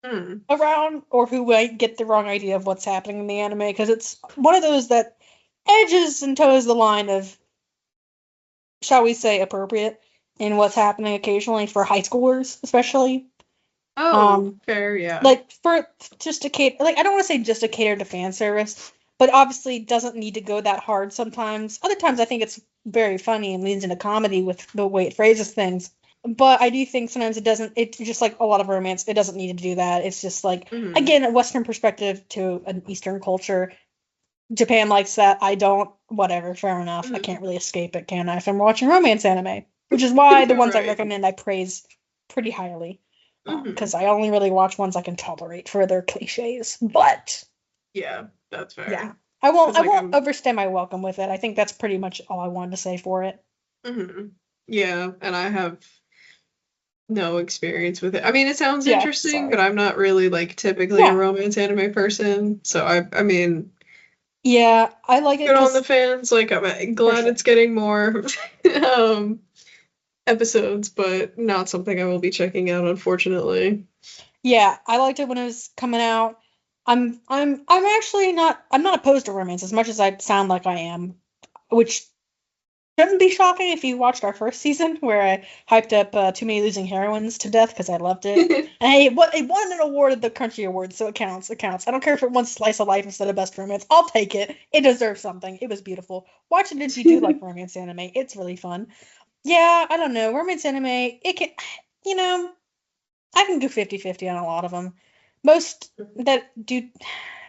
Hmm. around or who might get the wrong idea of what's happening in the anime, because it's one of those that edges and toes the line of, shall we say, appropriate in what's happening occasionally for high schoolers, especially. Oh, Um, fair, yeah. like for just to cater, like I don't want to say just to cater to fan service, but obviously doesn't need to go that hard sometimes. Other times I think it's very funny and leans into comedy with the way it phrases things. But I do think sometimes it doesn't. It's just like a lot of romance. It doesn't need to do that. It's just like, Hmm. again, a Western perspective to an Eastern culture. Japan likes that. I don't. Whatever. Fair enough. I Hmm. can't really escape it, can I? If I'm watching romance anime, which is why the ones I Right. recommend I praise pretty highly, Hmm. because I only really watch ones I can tolerate for their cliches. But Yeah, that's yeah, fair. I won't. Because I like won't overstay my welcome with it. I think that's pretty much all I wanted to say for it. hmm yeah, and I have no experience with it. I mean, it sounds Yeah. interesting, but Sorry. I'm not really like typically a Yeah. romance anime person. So I mean, Yeah. I like it good on the because fans. Like I'm for glad sure. it's getting more um episodes, but not something I will be checking out, unfortunately. Yeah, I liked it when it was coming out. I'm actually not. I'm not opposed to romance as much as I sound like I am, which shouldn't be shocking if you watched our first season where I hyped up Too Many Losing Heroines to death because I loved it. And hey, it won an award at the Crunchy Awards, so it counts. It counts. I don't care if it won Slice of Life instead of Best Romance. I'll take it. It deserves something. It was beautiful. Watch it if you do like romance anime. It's really fun. Yeah, I don't know. Romance anime, it can, you know, I can go 50-50 on a lot of them. Most that do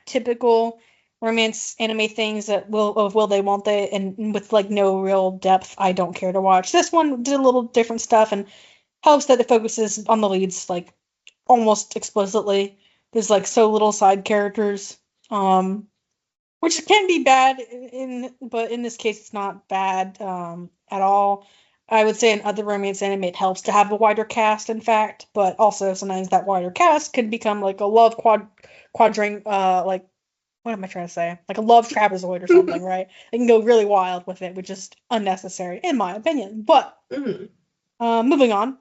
typical romance anime things that will they won't they, and with like no real depth, I don't care to watch. This one did a little different stuff and helps that it focuses on the leads like almost explicitly. There's like so little side characters, which can be bad but in this case it's not bad at all. I would say in other romance anime it helps to have a wider cast, in fact, but also sometimes that wider cast can become like a love quadrant like what am I trying to say? Like a love trapezoid or something, right? They can go really wild with it, which is unnecessary, in my opinion. But Mhm. moving on.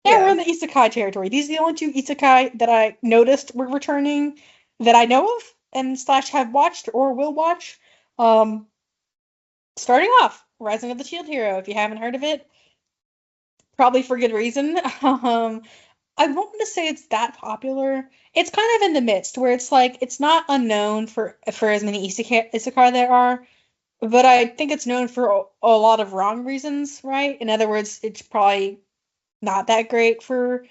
Now we're Yeah. in the isekai territory. These are the only two isekai that I noticed were returning that I know of and slash have watched or will watch. Um, Starting off, Rising of the Shield Hero. If you haven't heard of it, probably for good reason. I won't want to say it's that popular. It's kind of in the midst where it's like it's not unknown for as many isekai there are, but I think it's known for a lot of wrong reasons, right? In other words, it's probably not that great for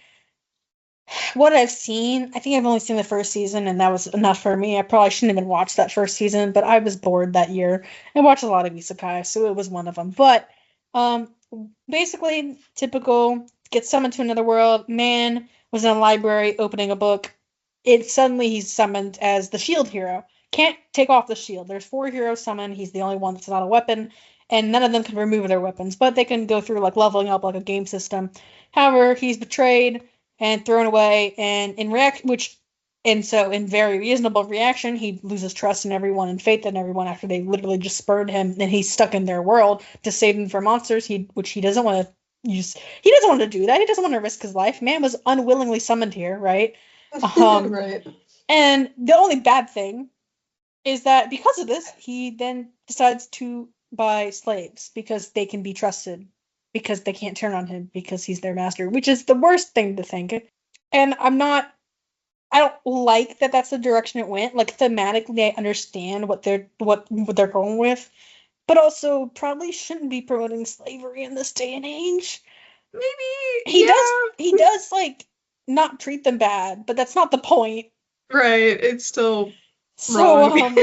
what I've seen. I think I've only seen the first season, and that was enough for me. I probably shouldn't even watch that first season, but I was bored that year. I watched a lot of isekai, so it was one of them. But um, basically, typical gets summoned to another world. Man was in a library opening a book. It suddenly he's summoned as the shield hero. Can't take off the shield. There's four heroes summoned. He's the only one that's not a weapon, and none of them can remove their weapons, but they can go through like leveling up like a game system. However, he's betrayed and thrown away. And in react, which And so, in very reasonable reaction, he loses trust in everyone and faith in everyone after they literally just spurned him, and he's stuck in their world to save them from monsters. Which he doesn't want to use. He doesn't want to do that. He doesn't want to risk his life. Man was unwillingly summoned here, right? Right. And the only bad thing is that because of this, he then decides to buy slaves because they can be trusted, because they can't turn on him because he's their master, which is the worst thing to think. And I don't like that that's the direction it went. Like, thematically, I understand what they're going with, but also probably shouldn't be promoting slavery in this day and age. Maybe He does like not treat them bad, but that's not the point. Right. It's still so wrong.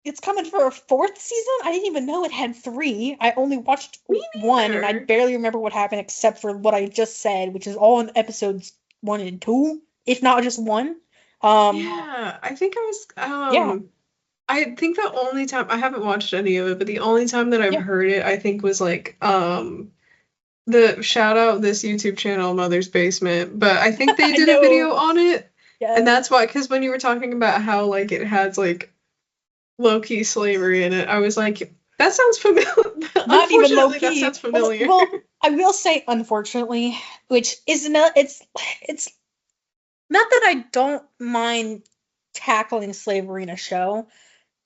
It's coming for a 4th season. I didn't even know it had 3. I only watched 1, and I barely remember what happened except for what I just said, which is all in episodes 1 and 2, if not just 1. Yeah, I think I was. Yeah. I think the only time I haven't watched any of it, but the only time that I've heard it, I think was like the shout out this YouTube channel, Mother's Basement. But I think they did a video on it, and that's why. Because when you were talking about how like it has like low-key slavery in it, I was like, that sounds familiar. Not even low-key. That sounds familiar. Well, I will say, unfortunately, which is not, it's not that I don't mind tackling slavery in a show.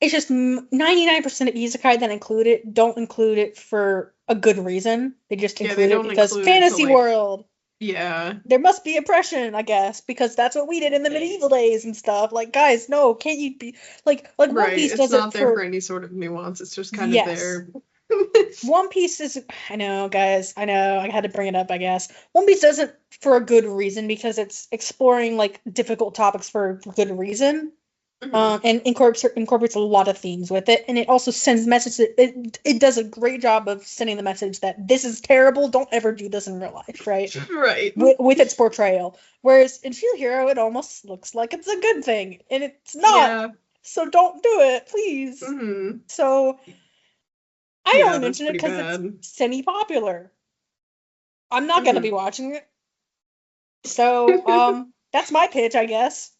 It's just 99% of isekai that include it don't include it for a good reason. They just include it because fantasy world. Yeah. There must be oppression, I guess, because that's what we did in the medieval days and stuff. Like, guys, no, can't you be like One Piece does it. It's not there for any sort of nuance. It's just kind of there. One Piece is, I know, guys, I know, I had to bring it up, I guess. One Piece doesn't for a good reason because it's exploring like difficult topics for a good reason. And incorporates a lot of themes with it, and it also sends messages. It does a great job of sending the message that this is terrible. Don't ever do this in real life, right? Right. With its portrayal. Whereas in Shield Hero, it almost looks like it's a good thing, and it's not. Yeah. So don't do it, please. Mm-hmm. So I only mention it because it's semi-popular. I'm not gonna be watching it. So that's my pitch, I guess.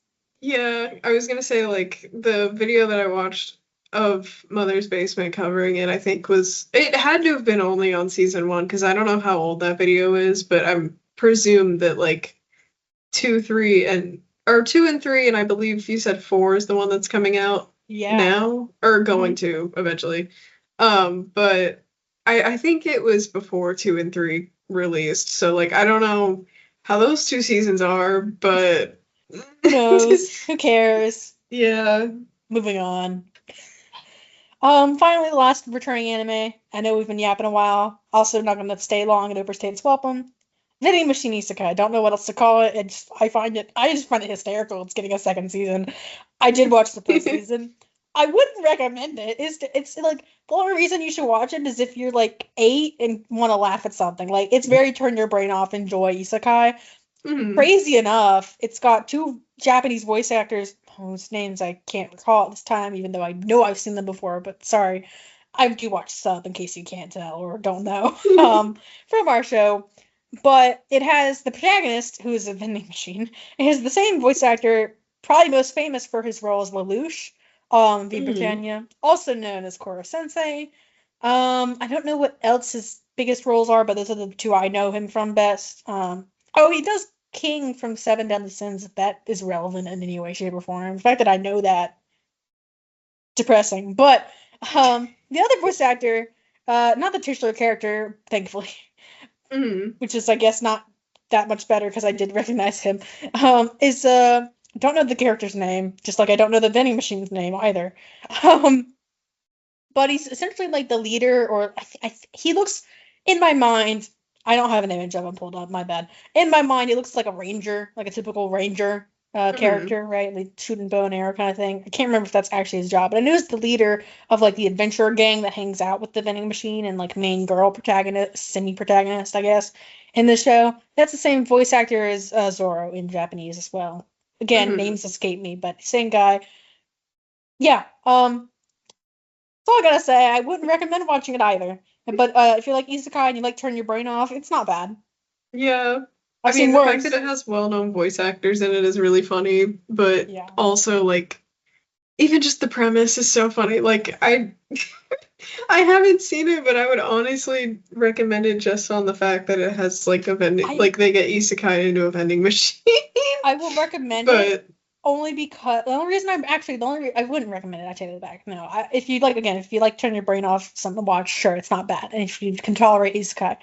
Yeah, I was gonna say, like, the video that I watched of Mother's Basement covering it, I think it had to have been only on season 1, because I don't know how old that video is, but I'm presumed that, like, 2 and 3, and I believe you said 4 is the one that's coming out now, or going to, eventually. But I think it was before 2 and 3 released, so, like, I don't know how those 2 seasons are, but... Who knows? Who cares? Yeah. Moving on. Finally, the last returning anime. I know we've been yapping a while. Also, not going to stay long and overstay its welcome. Vending Machine Isekai. I don't know what else to call it. I just find it hysterical. It's getting a 2nd season. I did watch the 1st season. I wouldn't recommend it. It's like the only reason you should watch it is if you're like 8 and want to laugh at something. Like, it's very turn your brain off, enjoy isekai. Mm-hmm. Crazy enough, it's got 2 Japanese voice actors whose names I can't recall at this time, even though I know I've seen them before, but sorry. I do watch sub in case you can't tell or don't know from our show. But it has the protagonist, who is a vending machine. It has the same voice actor, probably most famous for his role as Lelouch, V. Britannia, also known as Koro Sensei. I don't know what else his biggest roles are, but those are the 2 I know him from best. He does King from Seven Deadly Sins, if that is relevant in any way, shape, or form. The fact that I know that, depressing. But the other voice actor, not the titular character, thankfully, which is, I guess, not that much better because I did recognize him, is, don't know the character's name, just like I don't know the vending machine's name either. But he's essentially like the leader, or he looks, in my mind, I don't have an image of him pulled up, my bad. In my mind, he looks like a ranger, like a typical ranger character, right? Like shooting bow and arrow kind of thing. I can't remember if that's actually his job, but I know he's the leader of like the adventurer gang that hangs out with the vending machine and like main girl protagonist, semi-protagonist, I guess, in the show. That's the same voice actor as Zoro in Japanese as well. Again, names escape me, but same guy. Yeah, that's all I gotta say. I wouldn't recommend watching it either. But if you like isekai and you like turn your brain off, it's not bad. Yeah. I mean, the fact that it has well-known voice actors in it is really funny, but also, like, even just the premise is so funny. Like, I haven't seen it, but I would honestly recommend it just on the fact that it has, like, a vending, like, they get isekai into a vending machine. I will recommend it only because I wouldn't recommend it. I take it back. No, if you like turn your brain off, something to watch, sure, it's not bad. And if you can tolerate isekai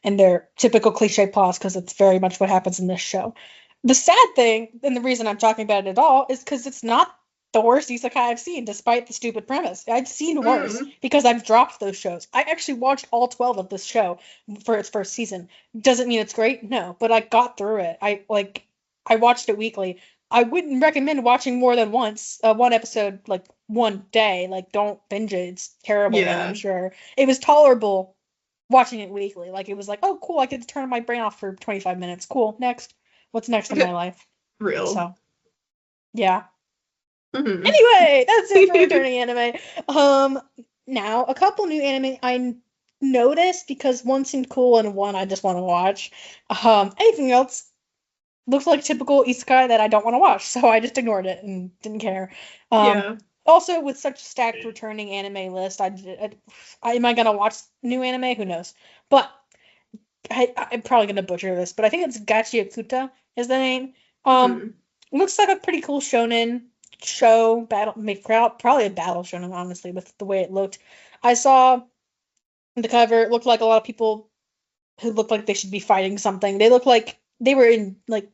and their typical cliche plots, because it's very much what happens in this show. The sad thing, and the reason I'm talking about it at all, is because it's not the worst isekai I've seen, despite the stupid premise. I've seen worse because I've dropped those shows. I actually watched all 12 of this show for its first season. Doesn't mean it's great, no, but I got through it. I watched it weekly. I wouldn't recommend watching more than once, one episode, like, one day. Like, don't binge it. It's terrible, I'm sure. It was tolerable watching it weekly. Like, it was like, oh, cool, I get to turn my brain off for 25 minutes. Cool, next. What's next in my life? Real. So, yeah. Anyway, that's it for returning anime. Now, a couple new anime I noticed because one seemed cool and one I just want to watch. Anything else looks like typical isekai that I don't want to watch, so I just ignored it and didn't care. Also, with such a stacked returning anime list, am I gonna watch new anime? Who knows? But I'm probably gonna butcher this, but I think it's Gachi Akuta is the name. Looks like a pretty cool shonen show, probably a battle shonen, honestly, with the way it looked. I saw the cover. It looked like a lot of people who looked like they should be fighting something. They looked like they were in, like,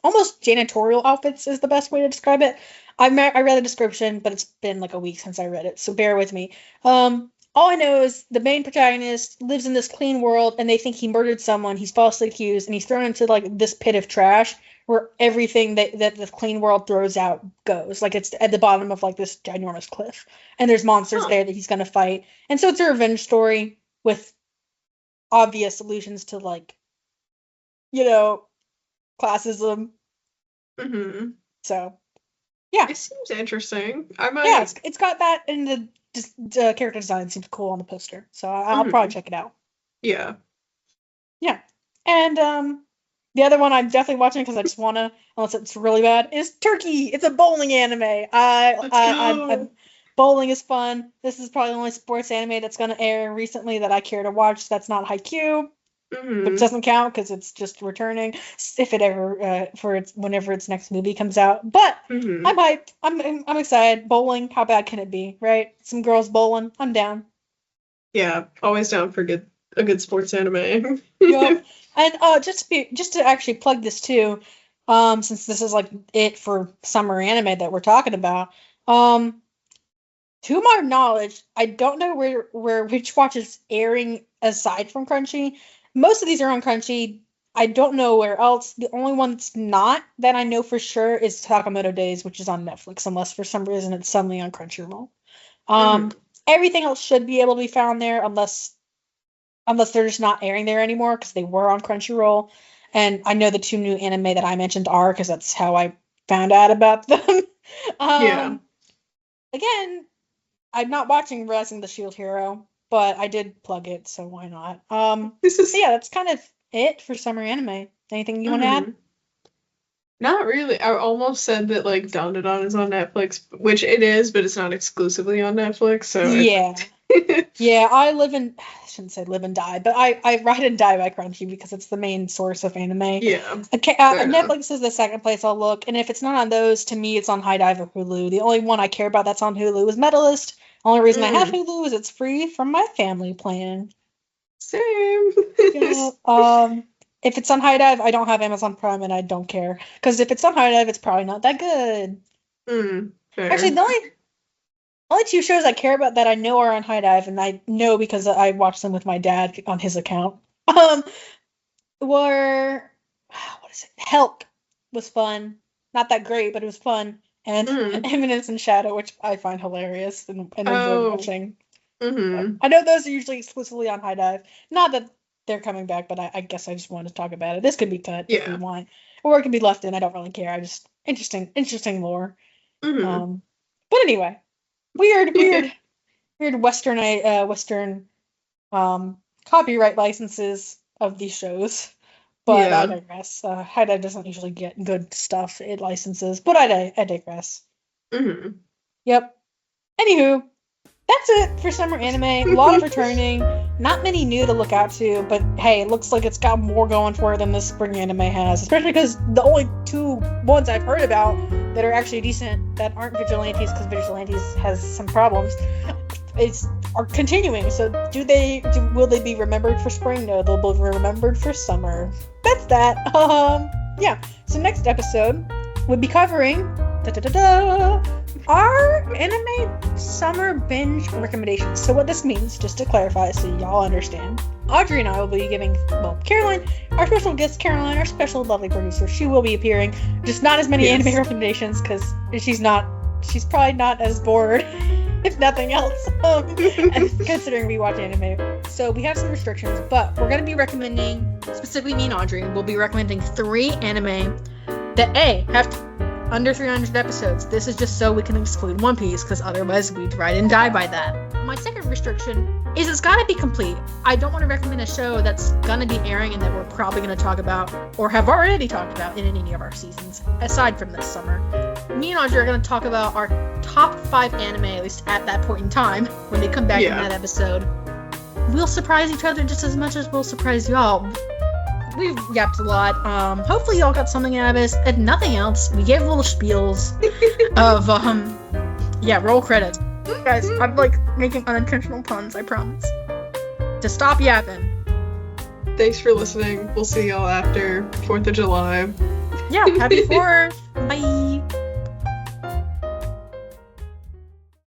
almost janitorial outfits is the best way to describe it. I read the description, but it's been like a week since I read it, so bear with me. All I know is the main protagonist lives in this clean world, and they think he murdered someone. He's falsely accused, and he's thrown into, like, this pit of trash where everything that the clean world throws out goes. Like, it's at the bottom of, like, this ginormous cliff, and there's monsters there that he's gonna fight. And so it's a revenge story with obvious allusions to, like, classism. So, yeah. It seems interesting. I might. Yeah, it's got that, and the character design seems cool on the poster. So I'll probably check it out. Yeah. Yeah. And the other one I'm definitely watching because I just wanna, unless it's really bad, is Turkey. It's a bowling anime. Bowling is fun. This is probably the only sports anime that's gonna air recently that I care to watch. That's not Haikyuu. Which doesn't count because it's just returning if it ever whenever its next movie comes out. But I'm hyped. I'm excited. Bowling, how bad can it be, right? Some girls bowling. I'm down. Yeah, always down for a good sports anime. Yep. And just to actually plug this too, since this is like it for summer anime that we're talking about. To my knowledge, I don't know which watch is airing aside from Crunchy. Most of these are on Crunchy. I don't know where else. The only one that's not that I know for sure is Sakamoto Days, which is on Netflix, unless for some reason it's suddenly on Crunchyroll. Everything else should be able to be found there, unless they're just not airing there anymore because they were on Crunchyroll. And I know the two new anime that I mentioned are, because that's how I found out about them. Again, I'm not watching Rising the Shield Hero, but I did plug it, so why not? Yeah, that's kind of it for summer anime. Anything you want to add? Not really. I almost said that, like, Dandadan is on Netflix, which it is, but it's not exclusively on Netflix, so... Yeah. Yeah, I shouldn't say live and die, but I ride and die by Crunchy because it's the main source of anime. Yeah. Netflix is the second place I'll look, and if it's not on those, to me it's on High Dive or Hulu. The only one I care about that's on Hulu is Medalist. Only reason I have Hulu is it's free from my family plan. Same. If it's on High Dive, I don't have Amazon Prime and I don't care. Because if it's on High Dive, it's probably not that good. Fair. Actually, the only two shows I care about that I know are on High Dive, and I know because I watched them with my dad on his account, were, what is it? Help was fun. Not that great, but it was fun. And Eminence and Shadow, which I find hilarious and enjoy watching. I know those are usually exclusively on High Dive. Not that they're coming back, but I guess I just wanted to talk about it. This could be cut if we want, or it can be left in. I don't really care. I just interesting lore. But anyway, weird Western copyright licenses of these shows. But Yeah. I digress. Haida doesn't usually get good stuff it licenses, but I digress. Mm-hmm. Yep. Anywho, that's it for summer anime. A lot of returning, not many new to look out to, but hey, it looks like it's got more going for it than this spring anime has. Especially because the only two ones I've heard about that are actually decent, that aren't Vigilantes, because Vigilantes has some problems, are continuing. So will they be remembered for spring? No, they'll be remembered for summer. That's that. Yeah. So next episode, we'll be covering our anime summer binge recommendations. So what this means, just to clarify so y'all understand, Audrey and I will be giving, Caroline, our special guest Caroline, our special lovely producer, she will be appearing, just not as many anime recommendations, because she's probably not as bored, if nothing else, considering we watch anime. So we have some restrictions, but we're going to be recommending, specifically me and Audrey, we'll be recommending 3 anime that have under 300 episodes. This is just so we can exclude One Piece, because otherwise we'd ride and die by that. My second restriction is it's gotta be complete. I don't want to recommend a show that's gonna be airing and that we're probably gonna talk about, or have already talked about in any of our seasons, aside from this summer. Me and Audrey are gonna talk about our top 5 anime, at least at that point in time, when they come back in that episode. We'll surprise each other just as much as we'll surprise y'all. We've yapped a lot. Hopefully y'all got something out of this. And nothing else, we gave little spiels of, roll credits. Guys, I'm, making unintentional puns, I promise. To stop yapping. Thanks for listening. We'll see y'all after 4th of July. Yeah, happy 4th. Bye.